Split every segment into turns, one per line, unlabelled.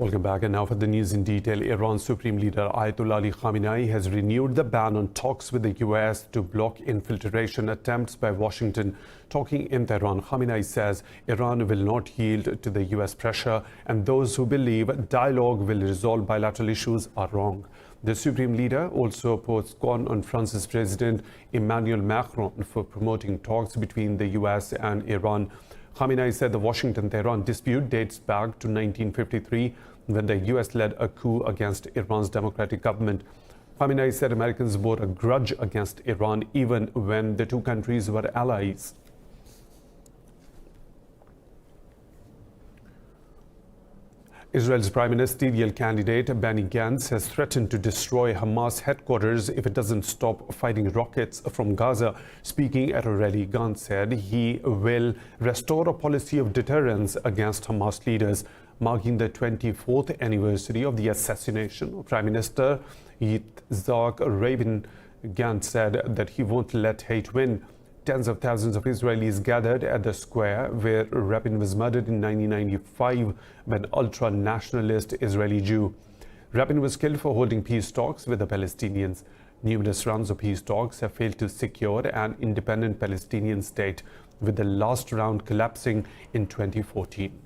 Welcome back. And now for the news in detail. Iran's Supreme Leader Ayatollah Ali Khamenei has renewed the ban on talks with the US to block infiltration attempts by Washington. Talking in Tehran, Khamenei says Iran will not yield to the US pressure, and those who believe dialogue will resolve bilateral issues are wrong. The Supreme Leader also opposed scorn on France's President Emmanuel Macron for promoting talks between the US and Iran. Khamenei said the Washington-Tehran dispute dates back to 1953 when the US led a coup against Iran's democratic government. Khamenei said Americans bore a grudge against Iran even when the two countries were allies. Israel's prime ministerial candidate Benny Gantz has threatened to destroy Hamas headquarters if it doesn't stop firing rockets from Gaza. Speaking at a rally, Gantz said he will restore a policy of deterrence against Hamas leaders, marking the 24th anniversary of the assassination of Prime Minister Yitzhak Rabin. Gantz said that he won't let hate win. Tens of thousands of Israelis gathered at the square where Rabin was murdered in 1995 by an ultra-nationalist Israeli Jew. Rabin was killed for holding peace talks with the Palestinians. Numerous rounds of peace talks have failed to secure an independent Palestinian state, with the last round collapsing in 2014.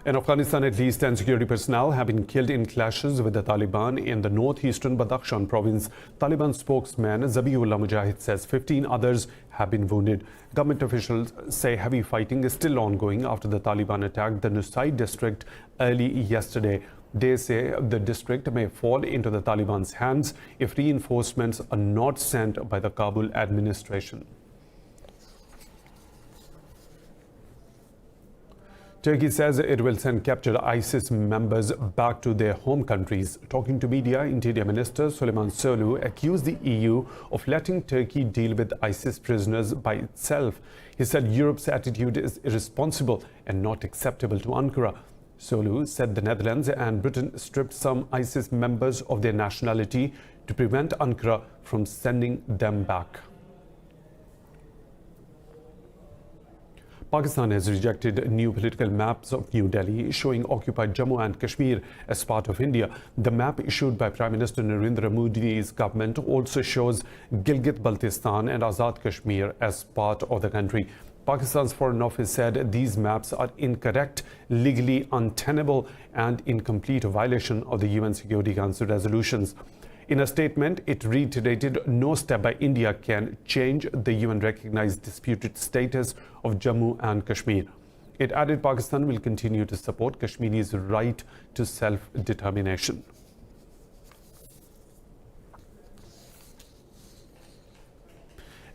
In Afghanistan, at least 10 security personnel have been killed in clashes with the Taliban in the northeastern Badakhshan province. Taliban spokesman Zabihullah Mujahid says 15 others have been wounded. Government officials say heavy fighting is still ongoing after the Taliban attacked the Nusai district early yesterday. They say the district may fall into the Taliban's hands if reinforcements are not sent by the Kabul administration. Turkey says it will send captured ISIS members back to their home countries. Talking to media, Interior Minister Süleyman Soylu accused the EU of letting Turkey deal with ISIS prisoners by itself. He said Europe's attitude is irresponsible and not acceptable to Ankara. Soylu said the Netherlands and Britain stripped some ISIS members of their nationality to prevent Ankara from sending them back. Pakistan has rejected new political maps of New Delhi showing occupied Jammu and Kashmir as part of India. The map issued by Prime Minister Narendra Modi's government also shows Gilgit-Baltistan and Azad Kashmir as part of the country. Pakistan's Foreign Office said these maps are incorrect, legally untenable, and in complete violation of the UN Security Council resolutions. In a statement, it reiterated no step by India can change the UN-recognized disputed status of Jammu and Kashmir. It added Pakistan will continue to support Kashmiris' right to self-determination.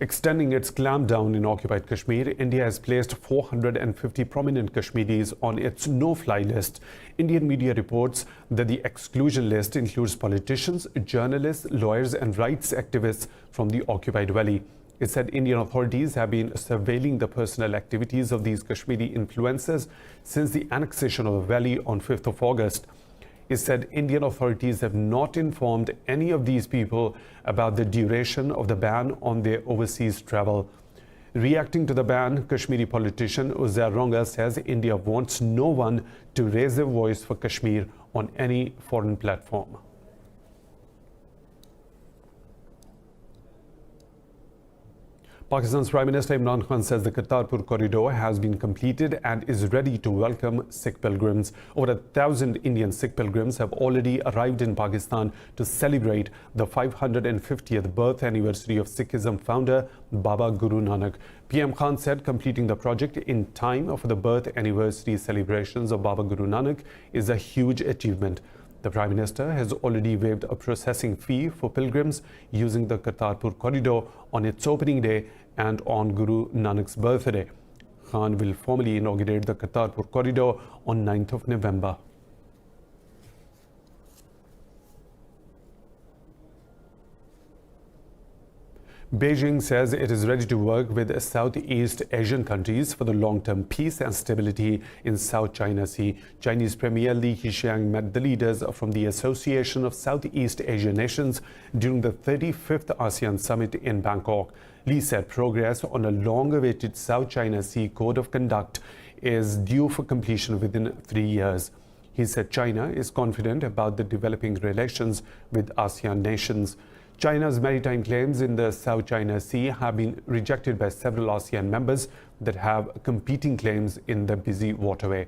Extending its clampdown in occupied Kashmir, India has placed 450 prominent Kashmiris on its no-fly list. Indian media reports that the exclusion list includes politicians, journalists, lawyers and rights activists from the occupied valley. It said Indian authorities have been surveilling the personal activities of these Kashmiri influencers since the annexation of the valley on 5th of August. It said Indian authorities have not informed any of these people about the duration of the ban on their overseas travel. Reacting to the ban, Kashmiri politician Uzair Ronga says India wants no one to raise their voice for Kashmir on any foreign platform. Pakistan's Prime Minister Imran Khan says the Kartarpur corridor has been completed and is ready to welcome Sikh pilgrims. Over 1,000 Indian Sikh pilgrims have already arrived in Pakistan to celebrate the 550th birth anniversary of Sikhism founder Baba Guru Nanak. PM Khan said completing the project in time for the birth anniversary celebrations of Baba Guru Nanak is a huge achievement. The Prime Minister has already waived a processing fee for pilgrims using the Kartarpur corridor on its opening day and on Guru Nanak's birthday. Khan will formally inaugurate the Kartarpur corridor on 9th of November. Beijing says it is ready to work with Southeast Asian countries for the long-term peace and stability in South China Sea. Chinese Premier Li Keqiang met the leaders from the Association of Southeast Asian Nations during the 35th ASEAN Summit in Bangkok. Li said progress on a long-awaited South China Sea Code of Conduct is due for completion within 3 years. He said China is confident about the developing relations with ASEAN nations. China's maritime claims in the South China Sea have been rejected by several ASEAN members that have competing claims in the busy waterway.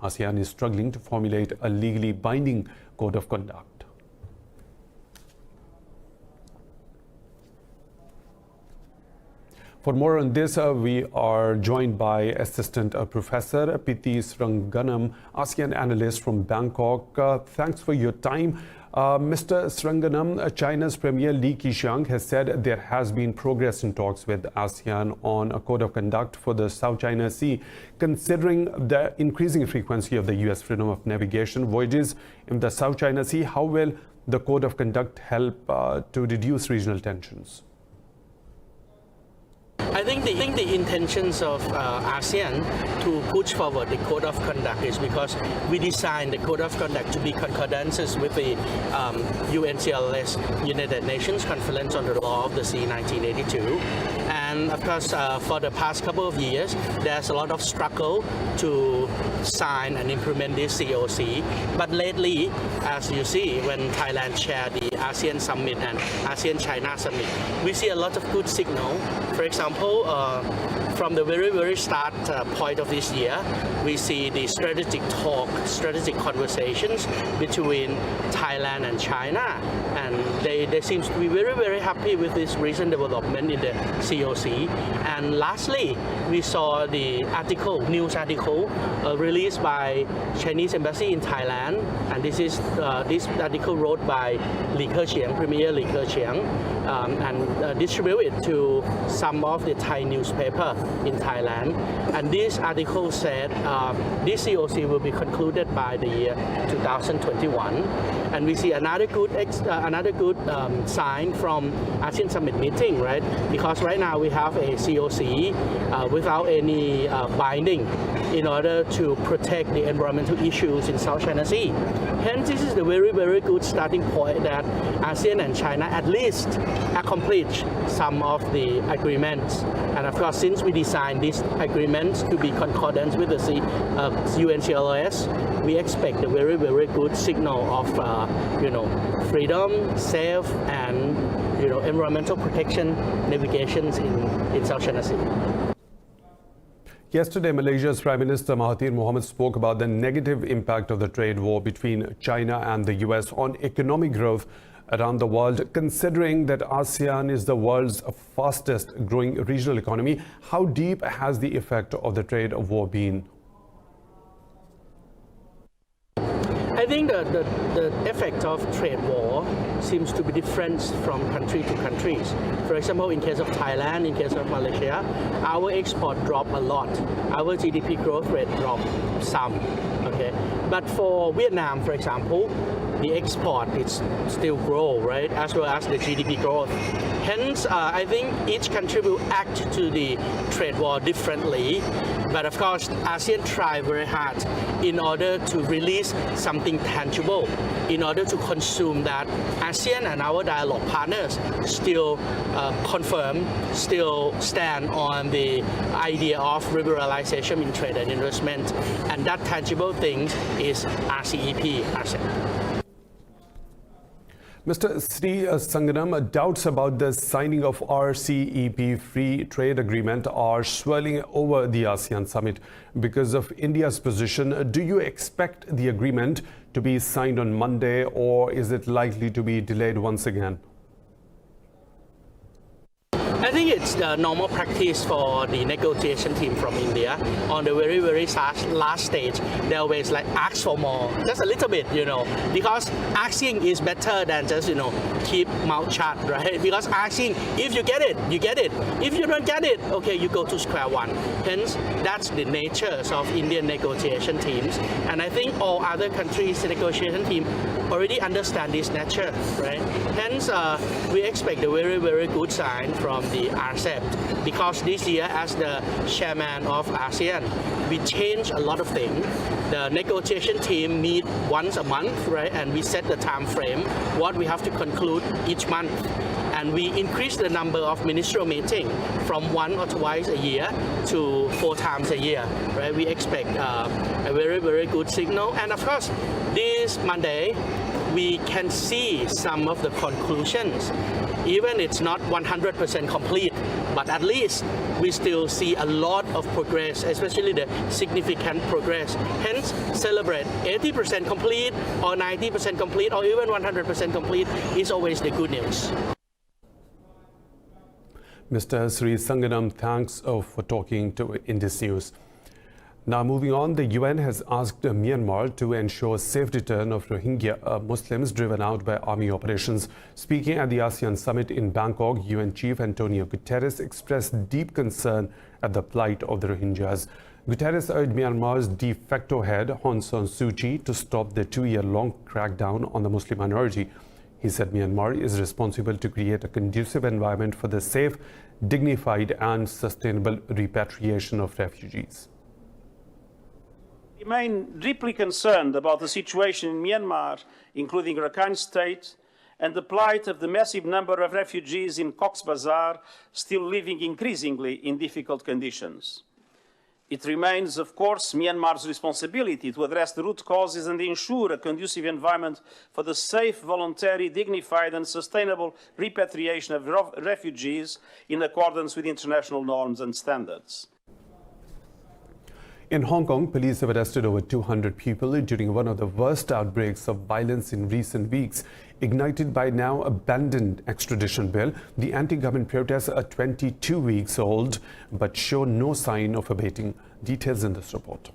ASEAN is struggling to formulate a legally binding code of conduct. For more on this, we are joined by Assistant Professor Piti Sranganam, ASEAN analyst from Bangkok. Thanks for your time. Mr. Sranganam, China's Premier Li Keqiang has said there has been progress in talks with ASEAN on a code of conduct for the South China Sea. Considering the increasing frequency of the U.S. freedom of navigation voyages in the South China Sea, how will the code of conduct help to reduce regional tensions?
I think the intentions of ASEAN to push forward the code of conduct is because we designed the code of conduct to be concordances with the UNCLOS, United Nations Conference on the Law of the Sea 1982. And of course, for the past couple of years, there's a lot of struggle to sign and implement this COC. But lately, as you see, when Thailand chaired the ASEAN Summit and ASEAN China Summit, we see a lot of good signal. For example, from the very start point of this year, we see the strategic conversations between Thailand and China, and they seem to be very happy with this recent development in the COC. And lastly, we saw the news article released by Chinese Embassy in Thailand, and this article wrote by Li Keqiang, Premier Li Keqiang, and distributed to some of the Thai newspaper in Thailand. And this article said this COC will be concluded by the year 2021. And we see another good sign from ASEAN Summit meeting, right? Because right now we have a COC without any binding in order to protect the environmental issues in South China Sea. Hence, this is the very good starting point that ASEAN and China at least accomplish some of the agreements. And of course, since we designed these agreements to be concordant with the UNCLOS, we expect a very good signal of freedom, safe, and environmental protection navigations in South China Sea.
Yesterday, Malaysia's Prime Minister Mahathir Mohamad spoke about the negative impact of the trade war between China and the US on economic growth around the world. Considering that ASEAN is the world's fastest growing regional economy, how deep has the effect of the trade war been?
I think the effect of trade war seems to be different from country to countries. For example, in case of Thailand, in case of Malaysia, our export dropped a lot. Our GDP growth rate dropped some. Okay, but for Vietnam, for example, the export is still grow, right, as well as the GDP growth. Hence, I think each country will act to the trade war differently. But of course, ASEAN try very hard in order to release something tangible, in order to consume that ASEAN and our dialogue partners still confirm, still stand on the idea of liberalization in trade and investment. And that tangible thing is RCEP, ASEAN.
Mr. Sri Sanganam, doubts about the signing of RCEP free trade agreement are swirling over the ASEAN summit because of India's position. Do you expect the agreement to be signed on Monday, or is it likely to be delayed once again?
I think it's the normal practice for the negotiation team from India. On the very last stage, they always ask for more, just a little bit, because asking is better than just, keep mouth shut, right? Because asking, if you get it, you get it. If you don't get it, okay, you go to square one. Hence, that's the nature of Indian negotiation teams. And I think all other countries' negotiation team already understand this nature, right? Hence, we expect a very good sign from the RCEP, because this year, as the chairman of ASEAN, we change a lot of things. The negotiation team meet once a month, right? And we set the time frame, what we have to conclude each month. and we increased the number of ministerial meetings from 1 or twice a year to 4 times a year. Right? We expect a very, very good signal. And of course, this Monday, we can see some of the conclusions. Even it's not 100% complete, but at least we still see a lot of progress, especially the significant progress. Hence, celebrate 80% complete or 90% complete or even 100% complete is always the good news.
Mr. Sri Sanganam, thanks for talking to Indus News. Now moving on, the UN has asked Myanmar to ensure safe return of Rohingya Muslims driven out by army operations. Speaking at the ASEAN summit in Bangkok, UN Chief Antonio Guterres expressed deep concern at the plight of the Rohingyas. Guterres urged Myanmar's de facto head, Aung San Suu Kyi, to stop the 2-year-long crackdown on the Muslim minority. He said Myanmar is responsible to create a conducive environment for the safe, dignified and sustainable repatriation of refugees.
We remain deeply concerned about the situation in Myanmar, including Rakhine State, and the plight of the massive number of refugees in Cox's Bazar still living increasingly in difficult conditions. It remains, of course, Myanmar's responsibility to address the root causes and ensure a conducive environment for the safe, voluntary, dignified and sustainable repatriation of refugees in accordance with international norms and standards.
In Hong Kong, police have arrested over 200 people during one of the worst outbreaks of violence in recent weeks. Ignited by now abandoned extradition bill, the anti-government protests are 22 weeks old but show no sign of abating. Details in this report.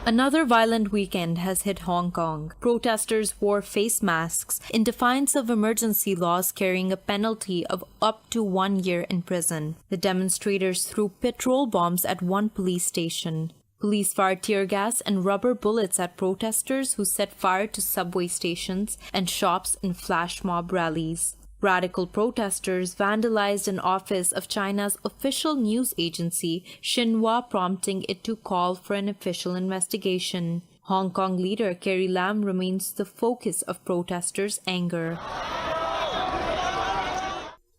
Another violent weekend has hit Hong Kong. Protesters wore face masks in defiance of emergency laws carrying a penalty of up to 1 year in prison. The demonstrators threw petrol bombs at one police station. Police fired tear gas and rubber bullets at protesters who set fire to subway stations and shops in flash mob rallies. Radical protesters vandalized an office of China's official news agency, Xinhua, prompting it to call for an official investigation. Hong Kong leader Carrie Lam remains the focus of protesters' anger.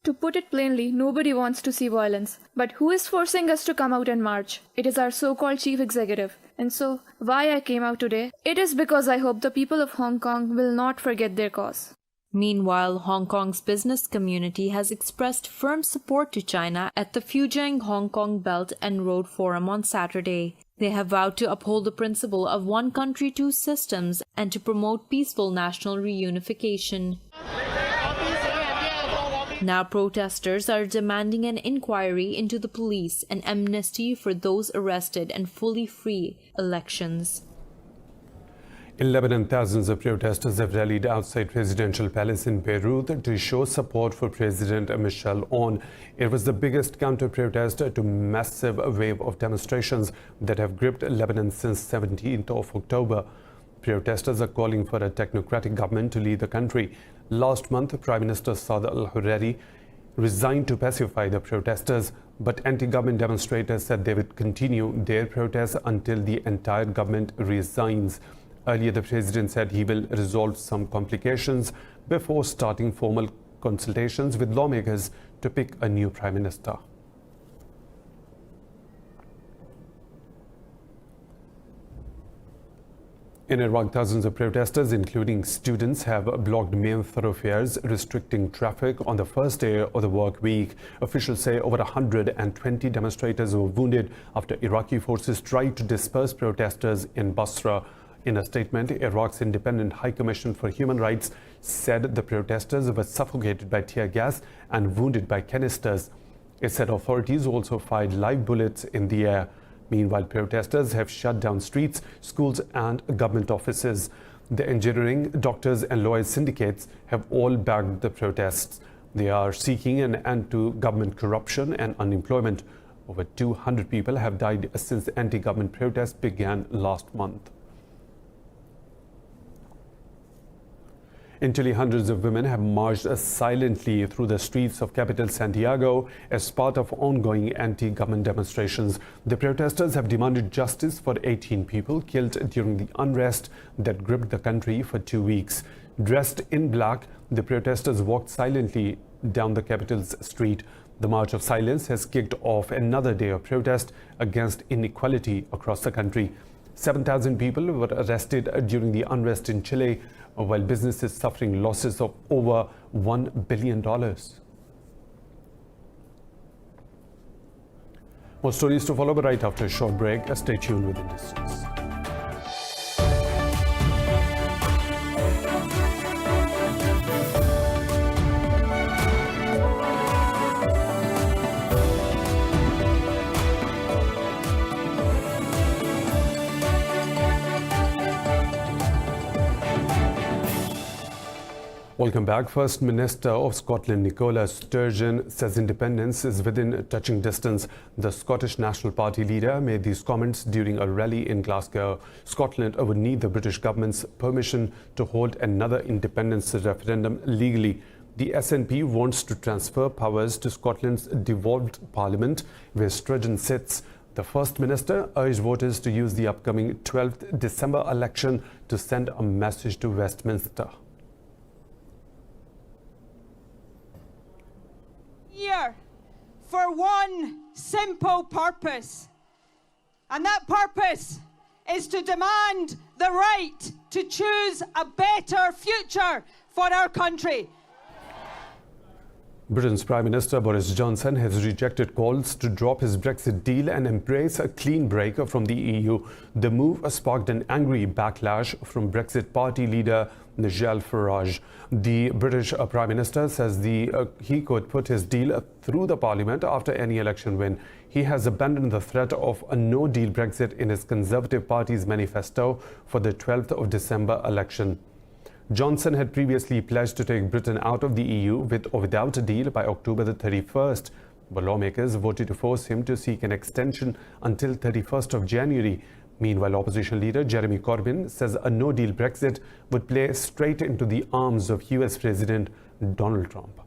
To put it plainly, nobody wants to see violence. But who is forcing us to come out and march? It is our so-called chief executive. And so, why I came out today? It is because I hope the people of Hong Kong will not forget their cause.
Meanwhile, Hong Kong's business community has expressed firm support to China at the Fujian Hong Kong Belt and Road Forum on Saturday. They have vowed to uphold the principle of one country, two systems and to promote peaceful national reunification. Now protesters are demanding an inquiry into the police and amnesty for those arrested and fully free elections.
In Lebanon, thousands of protesters have rallied outside Presidential Palace in Beirut to show support for President Michel Aoun. It was the biggest counter-protest to massive wave of demonstrations that have gripped Lebanon since 17th of October. Protesters are calling for a technocratic government to lead the country. Last month, Prime Minister Saad al-Hariri resigned to pacify the protesters, but anti-government demonstrators said they would continue their protests until the entire government resigns. Earlier, the president said he will resolve some complications before starting formal consultations with lawmakers to pick a new prime minister. In Iraq, thousands of protesters, including students, have blocked main thoroughfares, restricting traffic on the first day of the work week. Officials say over 120 demonstrators were wounded after Iraqi forces tried to disperse protesters in Basra. In a statement, Iraq's Independent High Commission for Human Rights said the protesters were suffocated by tear gas and wounded by canisters. It said authorities also fired live bullets in the air. Meanwhile, protesters have shut down streets, schools and government offices. The engineering, doctors and lawyers syndicates have all backed the protests. They are seeking an end to government corruption and unemployment. Over 200 people have died since anti-government protests began last month. In Chile, hundreds of women have marched silently through the streets of capital Santiago as part of ongoing anti-government demonstrations. The protesters have demanded justice for 18 people killed during the unrest that gripped the country for 2 weeks. Dressed in black, the protesters walked silently down the capital's street. The March of Silence has kicked off another day of protest against inequality across the country. 7,000 people were arrested during the unrest in Chile, while businesses suffering losses of over $1 billion. More stories to follow, but right after a short break. Stay tuned with Indus. Welcome back. First Minister of Scotland Nicola Sturgeon says independence is within touching distance. The Scottish National Party leader made these comments during a rally in Glasgow. Scotland would need the British government's permission to hold another independence referendum legally. The SNP wants to transfer powers to Scotland's devolved parliament, where Sturgeon sits. The First Minister urged voters to use the upcoming 12th December election to send a message to Westminster.
Here for one simple purpose, and that purpose is to demand the right to choose a better future for our country.
Britain's Prime Minister Boris Johnson has rejected calls to drop his Brexit deal and embrace a clean break from the EU. The move sparked an angry backlash from Brexit party leader Nigel Farage. The British Prime Minister says he could put his deal through the Parliament after any election win. He has abandoned the threat of a no-deal Brexit in his Conservative Party's manifesto for the 12th of December election. Johnson had previously pledged to take Britain out of the EU with or without a deal by October the 31st, but lawmakers voted to force him to seek an extension until 31st of January. Meanwhile, opposition leader Jeremy Corbyn says a no-deal Brexit would play straight into the arms of US President Donald Trump.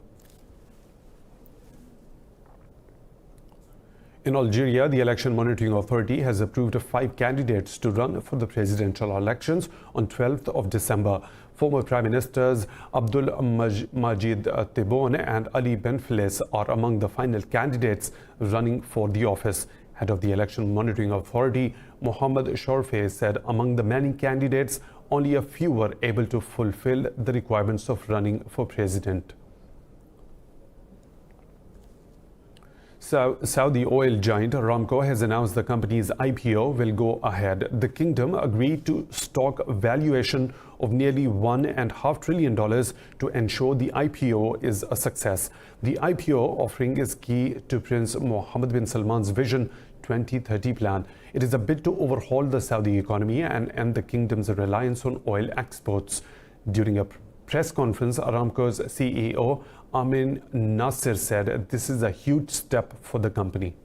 In Algeria, the Election Monitoring Authority has approved 5 candidates to run for the presidential elections on 12th of December. Former Prime Ministers Abdul Majid Tebboune and Ali Benflis are among the final candidates running for the office. Head of the Election Monitoring Authority, Mohammed Shorfe, said among the many candidates, only a few were able to fulfill the requirements of running for president. So, Saudi oil giant Aramco has announced the company's IPO will go ahead. The kingdom agreed to stock valuation of nearly $1.5 trillion to ensure the IPO is a success. The IPO offering is key to Prince Mohammed bin Salman's Vision 2030 plan. It is a bid to overhaul the Saudi economy and end the kingdom's reliance on oil exports. During a press conference, Aramco's CEO Amin Nasser said this is a huge step for the company.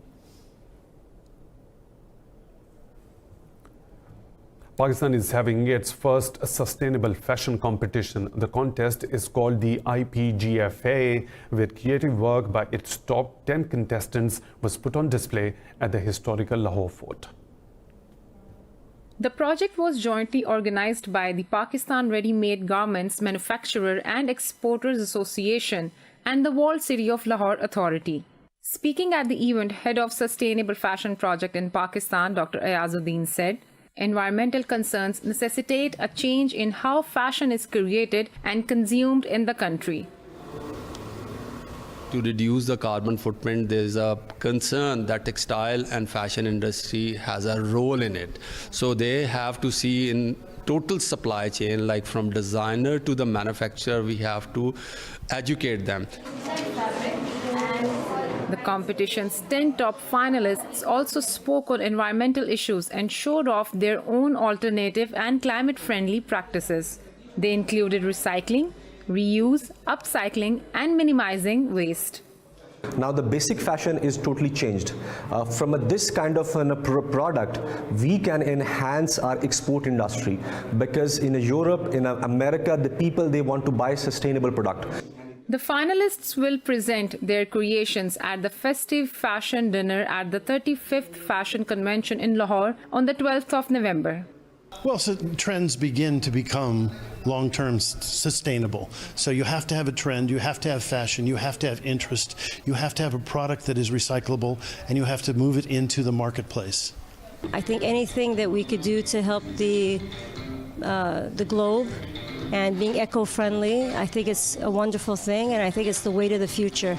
Pakistan is having its first sustainable fashion competition. The contest is called the IPGFA, where creative work by its top 10 contestants was put on display at the historical Lahore Fort.
The project was jointly organized by the Pakistan Ready-Made Garments Manufacturer and Exporters Association and the Walled City of Lahore Authority. Speaking at the event, head of Sustainable Fashion Project in Pakistan, Dr. Ayazuddin said, environmental concerns necessitate a change in how fashion is created and consumed in the country.
To reduce the carbon footprint, there is a concern that textile and fashion industry has a role in it. So they have to see in total supply chain, like from designer to the manufacturer, we have to educate them.
The competition's 10 top finalists also spoke on environmental issues and showed off their own alternative and climate-friendly practices. They included recycling, reuse, upcycling, and minimizing waste.
Now the basic fashion is totally changed. From this kind of product, we can enhance our export industry, because in Europe, in America, the people, they want to buy sustainable product.
The finalists will present their creations at the festive fashion dinner at the 35th Fashion Convention in Lahore on the 12th of November.
Well, so trends begin to become long-term sustainable. So you have to have a trend, you have to have fashion, you have to have interest, you have to have a product that is recyclable, and you have to move it into the marketplace.
I think anything that we could do to help the globe and being eco-friendly, I think it's a wonderful thing, and I think it's the way to the future.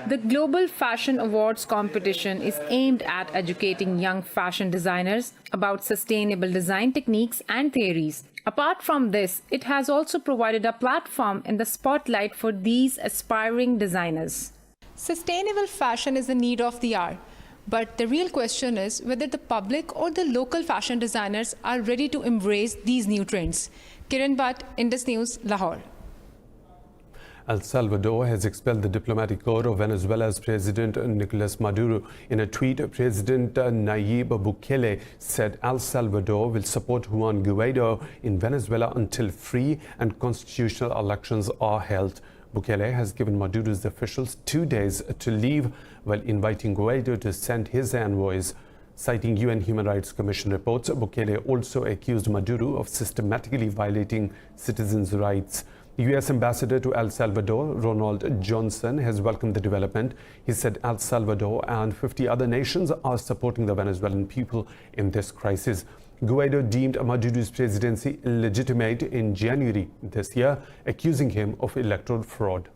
The Global Fashion Awards competition is aimed at educating young fashion designers about sustainable design techniques and theories. Apart from this, it has also provided a platform in the spotlight for these aspiring designers.
Sustainable fashion is the need of the hour, but the real question is whether the public or the local fashion designers are ready to embrace these new trends. Kiran Bhatt, Indus News, Lahore.
El Salvador has expelled the diplomatic corps of Venezuela's President Nicolas Maduro. In a tweet, President Nayib Bukele said El Salvador will support Juan Guaido in Venezuela until free and constitutional elections are held. Bukele has given Maduro's officials 2 days to leave, while inviting Guaido to send his envoys. Citing UN Human Rights Commission reports, Bukele also accused Maduro of systematically violating citizens' rights. The U.S. ambassador to El Salvador, Ronald Johnson, has welcomed the development. He said El Salvador and 50 other nations are supporting the Venezuelan people in this crisis. Guaido deemed Maduro's presidency illegitimate in January this year, accusing him of electoral fraud.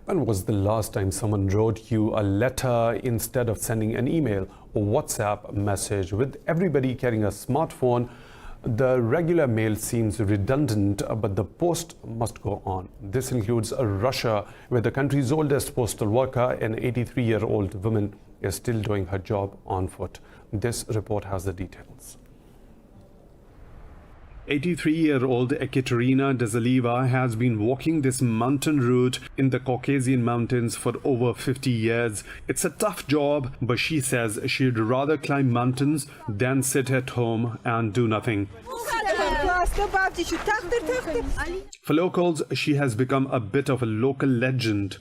When was the last time someone wrote you a letter instead of sending an email or WhatsApp message? With everybody carrying a smartphone, the regular mail seems redundant, but the post must go on. This includes Russia, where the country's oldest postal worker, an 83-year-old woman, is still doing her job on foot. This report has the details. 83-year-old Ekaterina Dzalieva has been walking this mountain route in the Caucasian mountains for over 50 years. It's a tough job, but she says she'd rather climb mountains than sit at home and do nothing. For locals, she has become a bit of a local legend.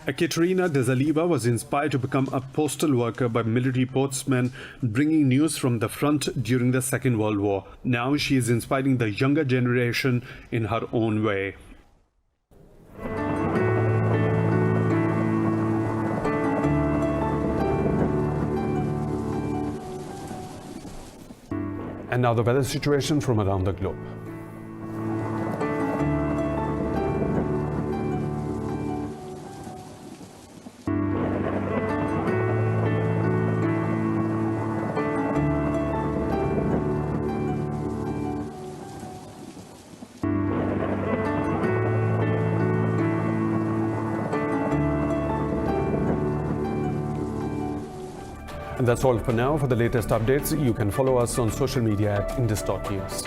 Ekaterina Dzalieva was inspired to become a postal worker by military postmen bringing news from the front during the Second World War. Now she is inspiring the younger generation in her own way. And now the weather situation from around the globe. And that's all for now. For the latest updates, you can follow us on social media at Indus.News.